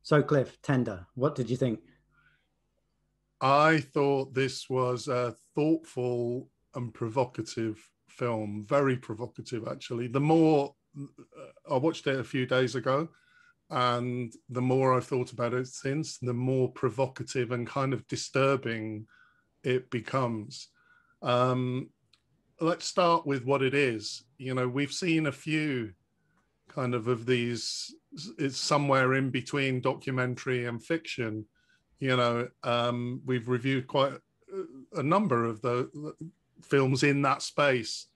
So, Cliff, Tender, what did you think? I thought this was a thoughtful and provocative film, very provocative, actually. The more I watched it a few days ago, and the more I've thought about it since, the more provocative and kind of disturbing it becomes. Um, let's start with what it is. We've seen a few kind of these, it's somewhere in between documentary and fiction. We've reviewed quite a number of the films in that space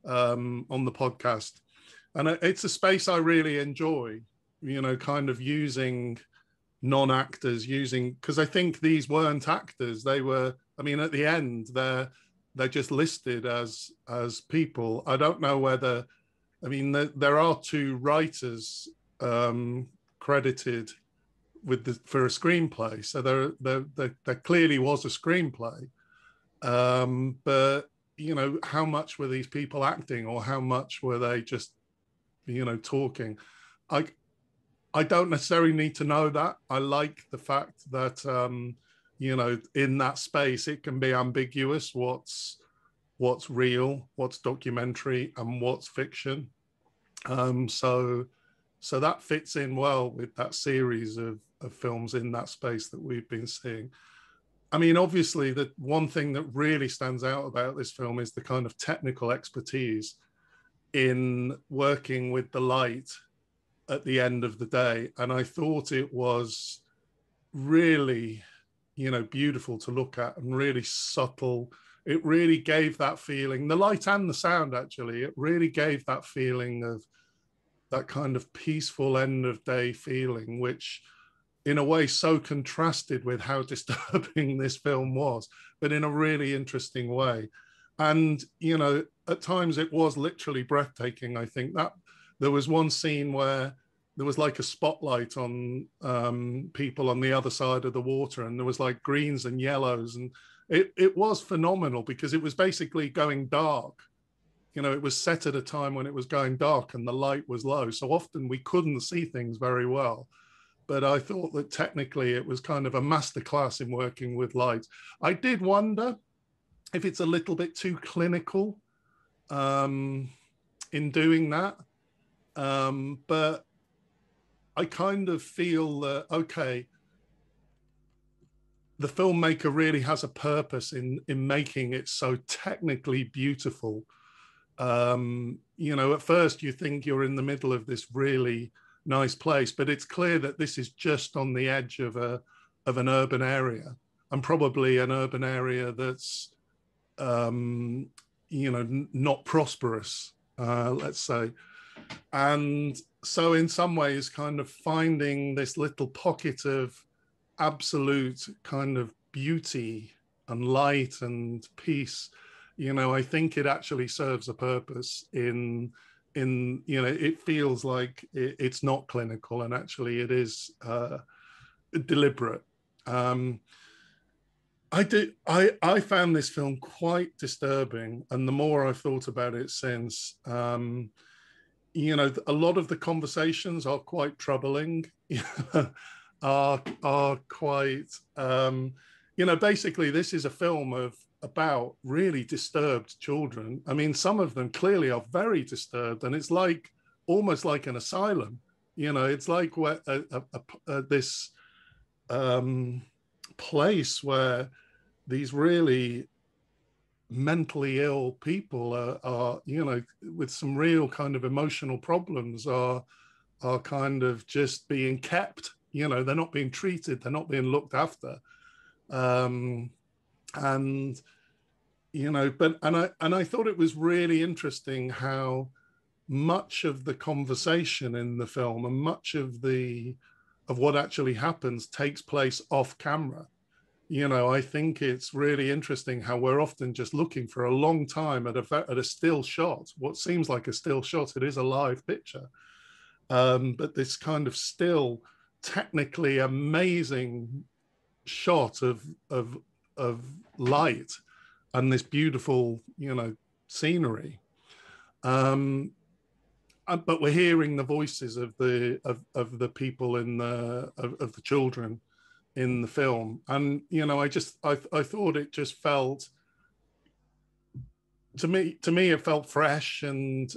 on the podcast, and it's a space I really enjoy. Kind of using non-actors, using, because I think these weren't actors. They were, I mean, at the end, they're just listed as people. I don't know whether, I mean, there are two writers credited with for a screenplay, so there clearly was a screenplay. But how much were these people acting, or how much were they just talking? I I don't necessarily need to know that. I like the fact that in that space it can be ambiguous. What's real, what's documentary, and what's fiction. So that fits in well with that series of films in that space that we've been seeing. I mean, obviously, the one thing that really stands out about this film is the kind of technical expertise in working with the light at the end of the day. And I thought it was really, beautiful to look at and really subtle. It really gave that feeling, the light and the sound, actually, it really gave that feeling of that kind of peaceful end of day feeling, which in a way so contrasted with how disturbing this film was, but in a really interesting way. And, at times it was literally breathtaking. I think that there was one scene where there was like a spotlight on people on the other side of the water, and there was like greens and yellows. And it was phenomenal because it was basically going dark. It was set at a time when it was going dark and the light was low. So often we couldn't see things very well. But I thought that technically it was kind of a masterclass in working with light. I did wonder if it's a little bit too clinical in doing that. But I kind of feel that, okay, the filmmaker really has a purpose in making it so technically beautiful. At first you think you're in the middle of this really nice place, but it's clear that this is just on the edge of an urban area, and probably an urban area that's not prosperous, let's say. And so in some ways kind of finding this little pocket of absolute kind of beauty and light and peace, I think it actually serves a purpose in it feels like it's not clinical, and actually it is deliberate. I found this film quite disturbing, and the more I've thought about it since, a lot of the conversations are quite troubling. Are quite basically this is a film about really disturbed children. I mean, some of them clearly are very disturbed, and it's like almost like an asylum. It's like this place where these really mentally ill people are with some real kind of emotional problems are kind of just being kept. They're not being treated, they're not being looked after. And I thought it was really interesting how much of the conversation in the film and much of what actually happens takes place off camera. I think it's really interesting how we're often just looking for a long time at a still shot, what seems like a still shot. It is a live picture, but this kind of still, technically amazing shot of light and this beautiful, scenery. but we're hearing the voices of the people in of the children in the film. And I thought it just felt, to me it felt fresh and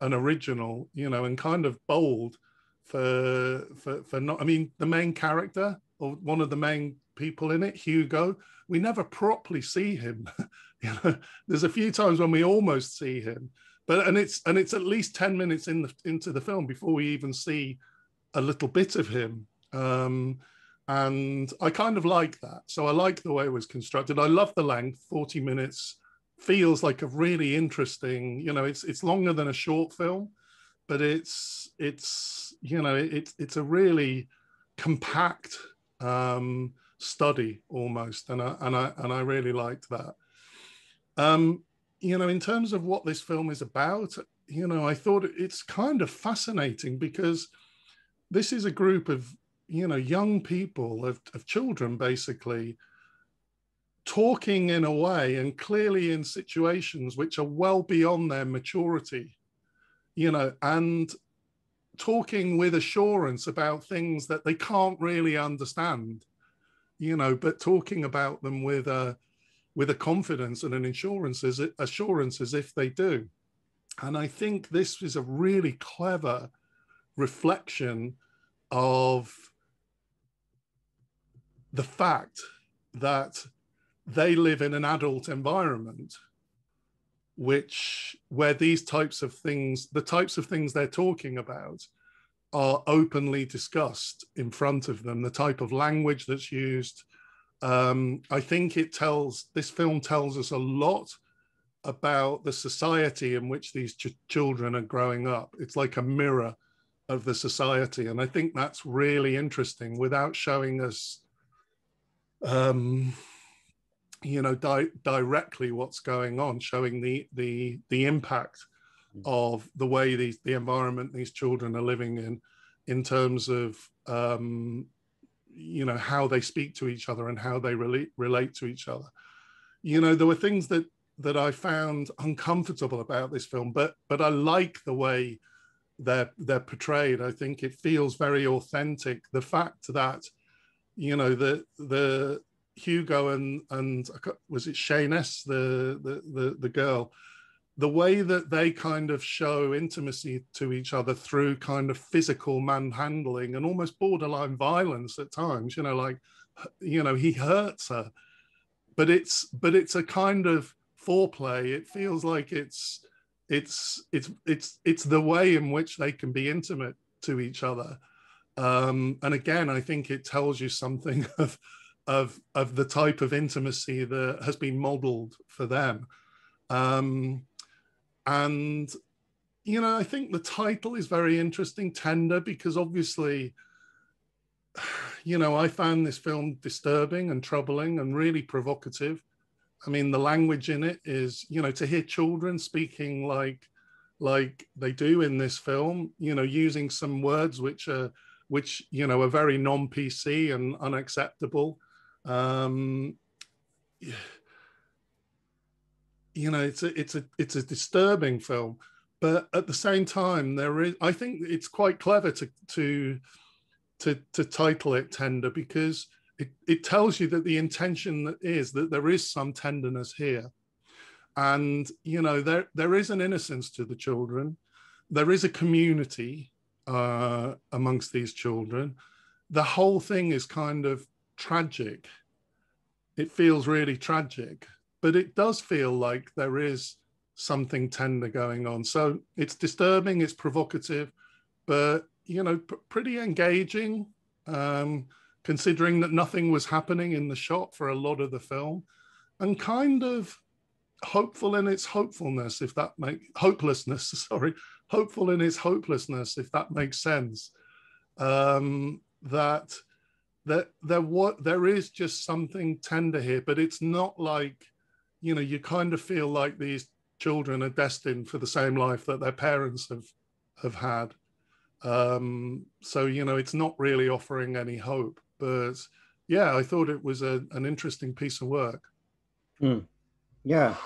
original, and kind of bold for not, I mean, the main character, or one of the main people in it, Hugo, we never properly see him. There's a few times when we almost see him, but it's at least 10 minutes into the film before we even see a little bit of him. And I kind of like that. So I like the way it was constructed. I love the length. 40 minutes feels like a really interesting, it's longer than a short film, but it's a really compact study almost, and I really liked that. In terms of what this film is about, I thought it's kind of fascinating, because this is a group of young people, of children basically, talking in a way and clearly in situations which are well beyond their maturity, and talking with assurance about things that they can't really understand, but talking about them with a confidence and an assurance as if they do. And I think this is a really clever reflection of the fact that they live in an adult environment, where these types of things, the types of things they're talking about, are openly discussed in front of them. The type of language that's used. I think this film tells us a lot about the society in which these children are growing up. It's like a mirror of the society, and I think that's really interesting, without showing us directly what's going on, showing the impact of the way the environment these children are living in terms of how they speak to each other and how they relate to each other. There were things that I found uncomfortable about this film, but I like the way they're portrayed. I think it feels very authentic. The fact that the Hugo and was it Shayness, the girl, the way that they kind of show intimacy to each other through kind of physical manhandling and almost borderline violence at times, he hurts her, but it's a kind of foreplay. It feels like it's the way in which they can be intimate to each other. And again, I think it tells you something of the type of intimacy that has been modeled for them. And I think the title is very interesting, Tender, because obviously, I found this film disturbing and troubling and really provocative. I mean, the language in it is, to hear children speaking like they do in this film, using some words which are very non-PC and unacceptable. It's a disturbing film, but at the same time, I think it's quite clever to title it Tender, because it tells you that the intention is that there is some tenderness here, and there is an innocence to the children. There is a community amongst these children. The whole thing is kind of tragic. It feels really tragic, but it does feel like there is something tender going on. So it's disturbing, it's provocative, but pretty engaging, considering that nothing was happening in the shot for a lot of the film, and kind of hopeful in its hopefulness, if that makes hopelessness. Sorry, hopeful in its hopelessness, if that makes sense. That there is just something tender here, but it's not like, you kind of feel like these children are destined for the same life that their parents have had. So it's not really offering any hope, but yeah, I thought it was an interesting piece of work. Yeah,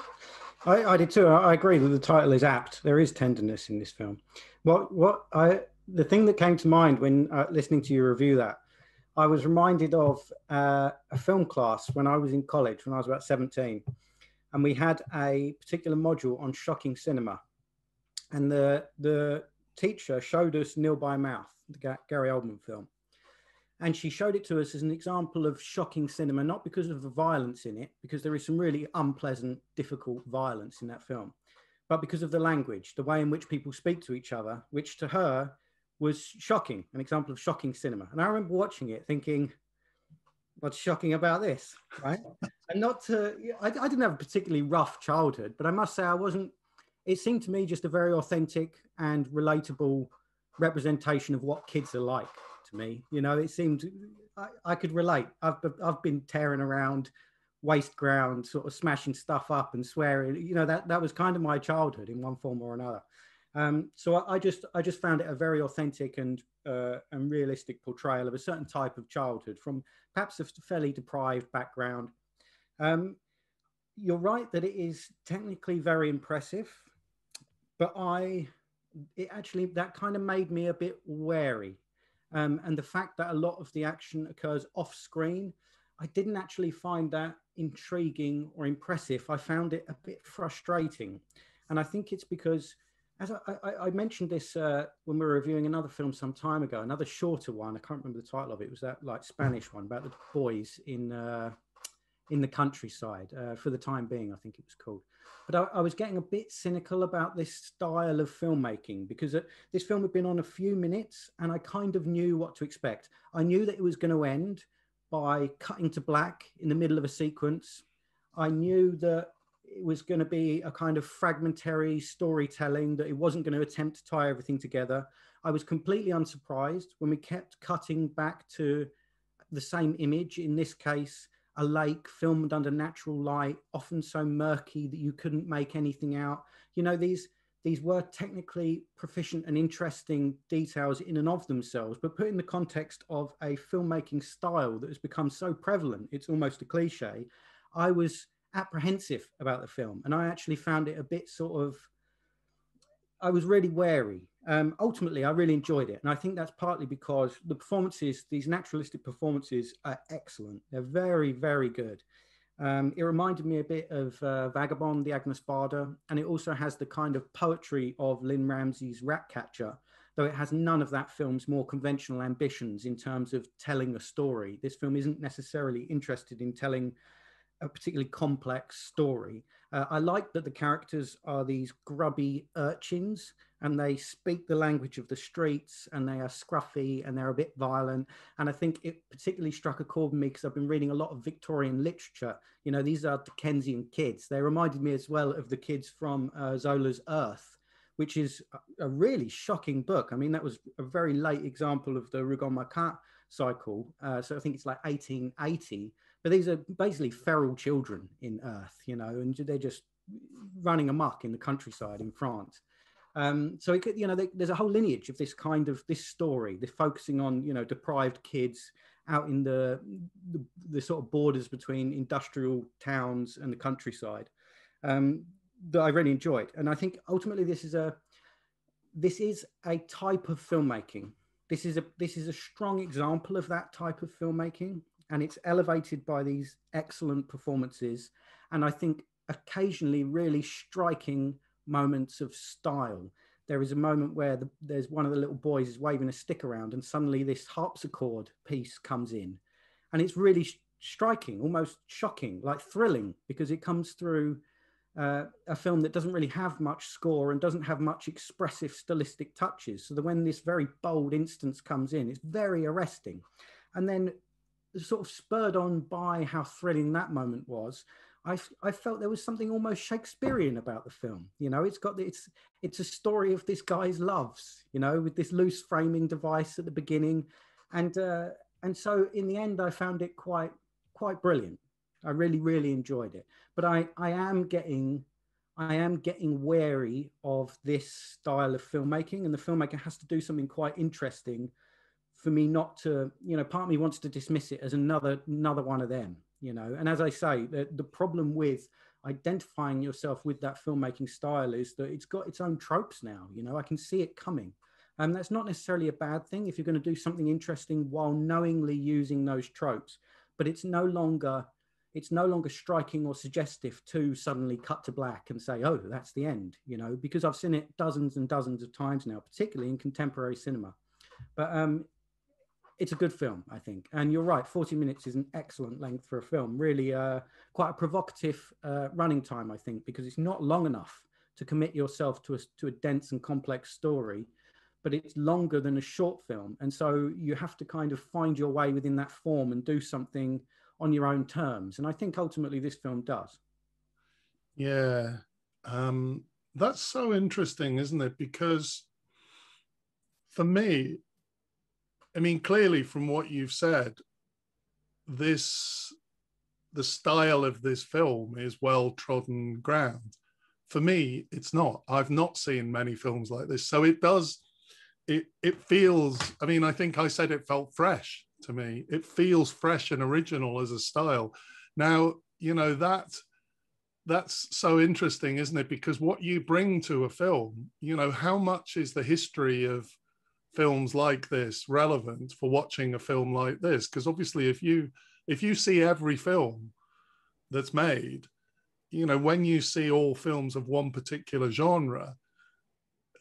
I did too. I agree that the title is apt. There is tenderness in this film. The thing that came to mind when listening to you review that, I was reminded of a film class when I was in college, when I was about 17, and we had a particular module on shocking cinema, and the teacher showed us Nil by Mouth, the Gary Oldman film, and she showed it to us as an example of shocking cinema, not because of the violence in it, because there is some really unpleasant, difficult violence in that film, but because of the language, the way in which people speak to each other, which to her was shocking, an example of shocking cinema. And I remember watching it thinking, what's shocking about this, right? And not to, I didn't have a particularly rough childhood, but I must say I wasn't, it seemed to me just a very authentic and relatable representation of what kids are like to me. You know, it seemed, I could relate. I've been tearing around waste ground, sort of smashing stuff up and swearing. You know, that was kind of my childhood in one form or another. So I just found it a very authentic and realistic portrayal of a certain type of childhood from perhaps a fairly deprived background. You're right that it is technically very impressive, but it actually, that kind of made me a bit wary. And the fact that a lot of the action occurs off screen, I didn't actually find that intriguing or impressive. I found it a bit frustrating. And I think it's because, as I mentioned this when we were reviewing another film some time ago, another shorter one. I can't remember the title of it. It was that like Spanish one about the boys in the countryside. For the time being, I think it was called. But I was getting a bit cynical about this style of filmmaking because this film had been on a few minutes and I kind of knew what to expect. I knew that it was going to end by cutting to black in the middle of a sequence. I knew that it was going to be a kind of fragmentary storytelling, that it wasn't going to attempt to tie everything together. I was completely unsurprised when we kept cutting back to the same image, in this case, a lake filmed under natural light, often so murky that you couldn't make anything out. You know, these were technically proficient and interesting details in and of themselves, but put in the context of a filmmaking style that has become so prevalent, it's almost a cliche. I was apprehensive about the film, and I actually found it a bit sort of, I was really wary. Ultimately, I really enjoyed it. And I think that's partly because the performances, these naturalistic performances, are excellent. They're very, very good. It reminded me a bit of Vagabond, the Agnes Varda, and it also has the kind of poetry of Lynn Ramsey's Ratcatcher, though it has none of that film's more conventional ambitions in terms of telling a story. This film isn't necessarily interested in telling a particularly complex story. I like that the characters are these grubby urchins and they speak the language of the streets and they are scruffy and they're a bit violent. And I think it particularly struck a chord with me because I've been reading a lot of Victorian literature. You know, these are Dickensian kids. They reminded me as well of the kids from Zola's Earth, which is a really shocking book. I mean, that was a very late example of the Rougon-Macquart cycle. So I think it's like 1880. But these are basically feral children in Earth, you know, and they're just running amok in the countryside in France. So it could, you know, there's a whole lineage of this kind of this story, this focusing on, you know, deprived kids out in the sort of borders between industrial towns and the countryside, that I really enjoyed. And I think ultimately this is a type of filmmaking. This is a strong example of that type of filmmaking, and it's elevated by these excellent performances, and I think occasionally really striking moments of style. There is a moment where there's one of the little boys is waving a stick around, and suddenly this harpsichord piece comes in, and it's really striking, almost shocking, like thrilling, because it comes through a film that doesn't really have much score and doesn't have much expressive stylistic touches. So that when this very bold instance comes in, it's very arresting. And then sort of spurred on by how thrilling that moment was, I felt there was something almost Shakespearean about the film. You know, it's a story of this guy's loves, you know, with this loose framing device at the beginning. And so in the end, I found it quite brilliant. I really, really enjoyed it. But I am getting wary of this style of filmmaking, and the filmmaker has to do something quite interesting for me not to, you know, part of me wants to dismiss it as another one of them, you know. And as I say, the problem with identifying yourself with that filmmaking style is that it's got its own tropes now. You know, I can see it coming. And that's not necessarily a bad thing if you're going to do something interesting while knowingly using those tropes. But it's no longer striking or suggestive to suddenly cut to black and say, oh, that's the end, you know, because I've seen it dozens and dozens of times now, particularly in contemporary cinema. But it's a good film, I think. And you're right, 40 minutes is an excellent length for a film. Really quite a provocative running time, I think, because it's not long enough to commit yourself to a dense and complex story, but it's longer than a short film. And so you have to kind of find your way within that form and do something on your own terms. And I think ultimately this film does. Yeah. That's so interesting, isn't it? Because for me, I mean, clearly from what you've said, the style of this film is well-trodden ground. For me, it's not. I've not seen many films like this. So it feels, I mean, I think I said it felt fresh to me. It feels fresh and original as a style. Now, you know, that's so interesting, isn't it? Because what you bring to a film, you know, how much is the history of films like this relevant for watching a film like this? Because obviously if you see every film that's made, you know, when you see all films of one particular genre,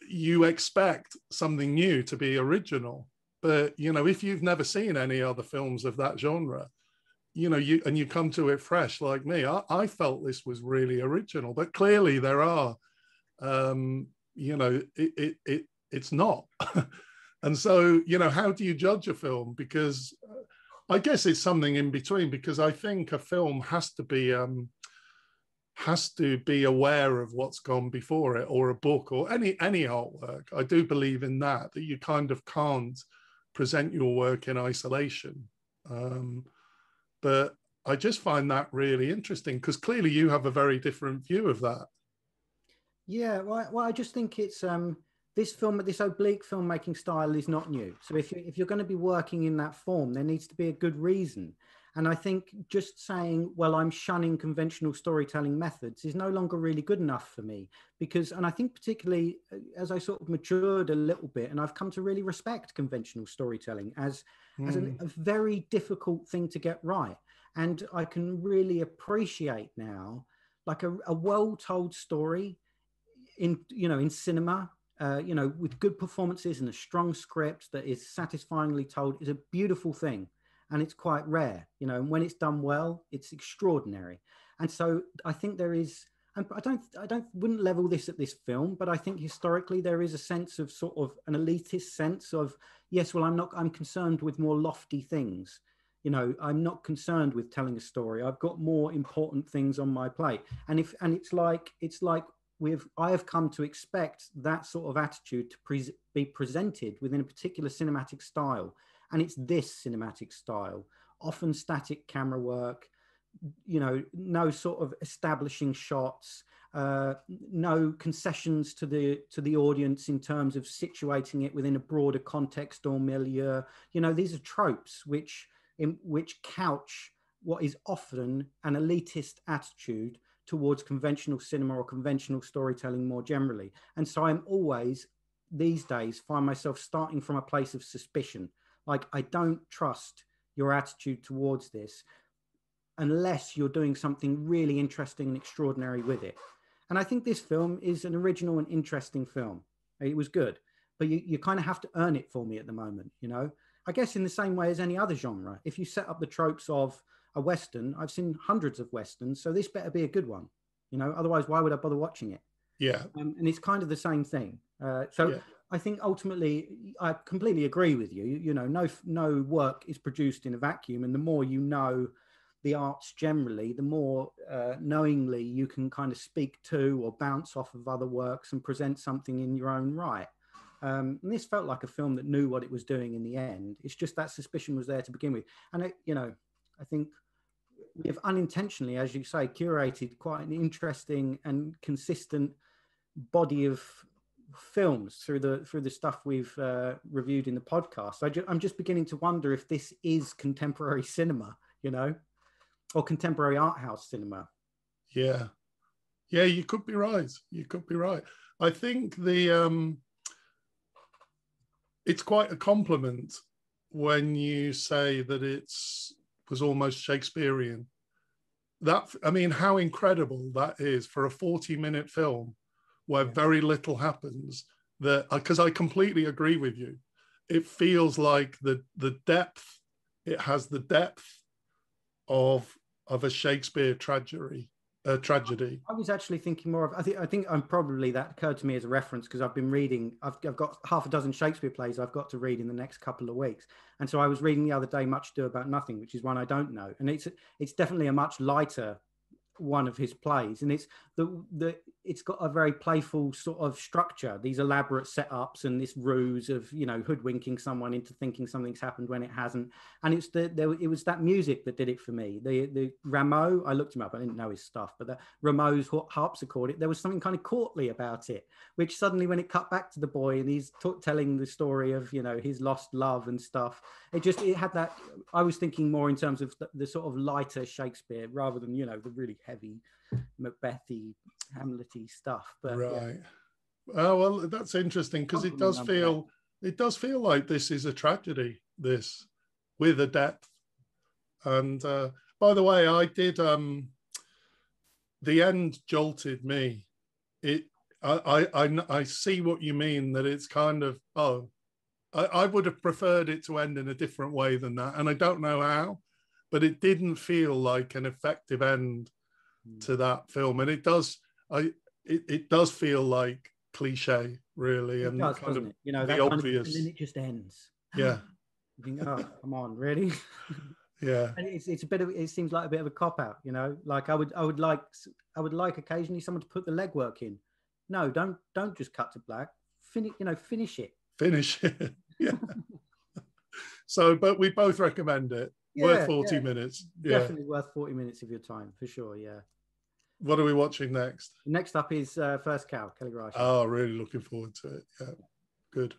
you expect something new to be original. But, you know, if you've never seen any other films of that genre, you know, you come to it fresh like me, I felt this was really original. But clearly there are, you know, it's not. And so, you know, how do you judge a film? Because I guess it's something in between, because I think a film has to be aware of what's gone before it, or a book, or any artwork. I do believe in that you kind of can't present your work in isolation. But I just find that really interesting, because clearly you have a very different view of that. Yeah, well, I just think it's this oblique filmmaking style is not new. So if you're going to be working in that form, there needs to be a good reason. And I think just saying, well, I'm shunning conventional storytelling methods is no longer really good enough for me, because, and I think particularly as I sort of matured a little bit, and I've come to really respect conventional storytelling as a very difficult thing to get right. And I can really appreciate now, like a well-told story in cinema, with good performances and a strong script that is satisfyingly told is a beautiful thing. And it's quite rare, and when it's done well, it's extraordinary. And so I think there is, and wouldn't level this at this film, but I think historically there is a sense of sort of an elitist sense of, yes, well, I'm concerned with more lofty things. I'm not concerned with telling a story. I've got more important things on my plate. And it's like I have come to expect that sort of attitude to be presented within a particular cinematic style. And it's this cinematic style, often static camera work, no sort of establishing shots, no concessions to the audience in terms of situating it within a broader context or milieu. These are tropes which couch what is often an elitist attitude towards conventional cinema or conventional storytelling more generally. And so I'm always, these days, find myself starting from a place of suspicion. Like, I don't trust your attitude towards this unless you're doing something really interesting and extraordinary with it. And I think this film is an original and interesting film. It was good, but you kind of have to earn it for me at the moment, I guess in the same way as any other genre. If you set up the tropes of a Western, I've seen hundreds of Westerns, so this better be a good one, otherwise why would I bother watching it? Yeah. And it's kind of the same thing. So I think ultimately I completely agree with you. No work is produced in a vacuum, and the more you know the arts generally, the more knowingly you can kind of speak to or bounce off of other works and present something in your own right. And this felt like a film that knew what it was doing in the end. It's just that suspicion was there to begin with. And, I think we have unintentionally, as you say, curated quite an interesting and consistent body of films through the stuff we've reviewed in the podcast. I'm just beginning to wonder if this is contemporary cinema, or contemporary art house cinema. Yeah. Yeah, you could be right. You could be right. I think it's quite a compliment when you say that was almost Shakespearean. That, I mean, how incredible that is for a 40-minute film where very little happens. That, because I completely agree with you. It feels like the depth. It has the depth of a Shakespeare tragedy. I was actually thinking more of. I think I'm probably that occurred to me as a reference because I've been reading. I've got half a dozen Shakespeare plays I've got to read in the next couple of weeks, and so I was reading the other day Much Ado About Nothing, which is one I don't know, and it's definitely a much lighter one of his plays, and it's got a very playful sort of structure, these elaborate setups and this ruse of, you know, hoodwinking someone into thinking something's happened when it hasn't. And it was that music that did it for me. The Rameau, I looked him up, I didn't know his stuff, but the Rameau's harpsichord, there was something kind of courtly about it, which suddenly when it cut back to the boy and he's telling the story of, you know, his lost love and stuff, it had that. I was thinking more in terms of the sort of lighter Shakespeare rather than, you know, the really heavy Macbethy, Hamlety stuff. But right. Oh, well, that's interesting because it does feel like this is a tragedy, this, with a depth. And by the way, I did the end jolted me. I see what you mean, that it's kind of, I would have preferred it to end in a different way than that, and I don't know how, but it didn't feel like an effective end to that film, and it does feel like cliche, really, it and does, kind of it? You know, the that obvious. and then it just ends. Yeah. You think, oh, come on, really? Yeah. And it's a bit of, it seems like a bit of a cop out, you know. Like I would like occasionally someone to put the legwork in. No, don't just cut to black. Finish it. Finish it. Yeah. So, but we both recommend it. Worth 40 minutes. Definitely worth 40 minutes of your time for sure. Yeah. What are we watching next? Next up is First Cow, Kelly Reichardt. Oh, really looking forward to it. Yeah. Good.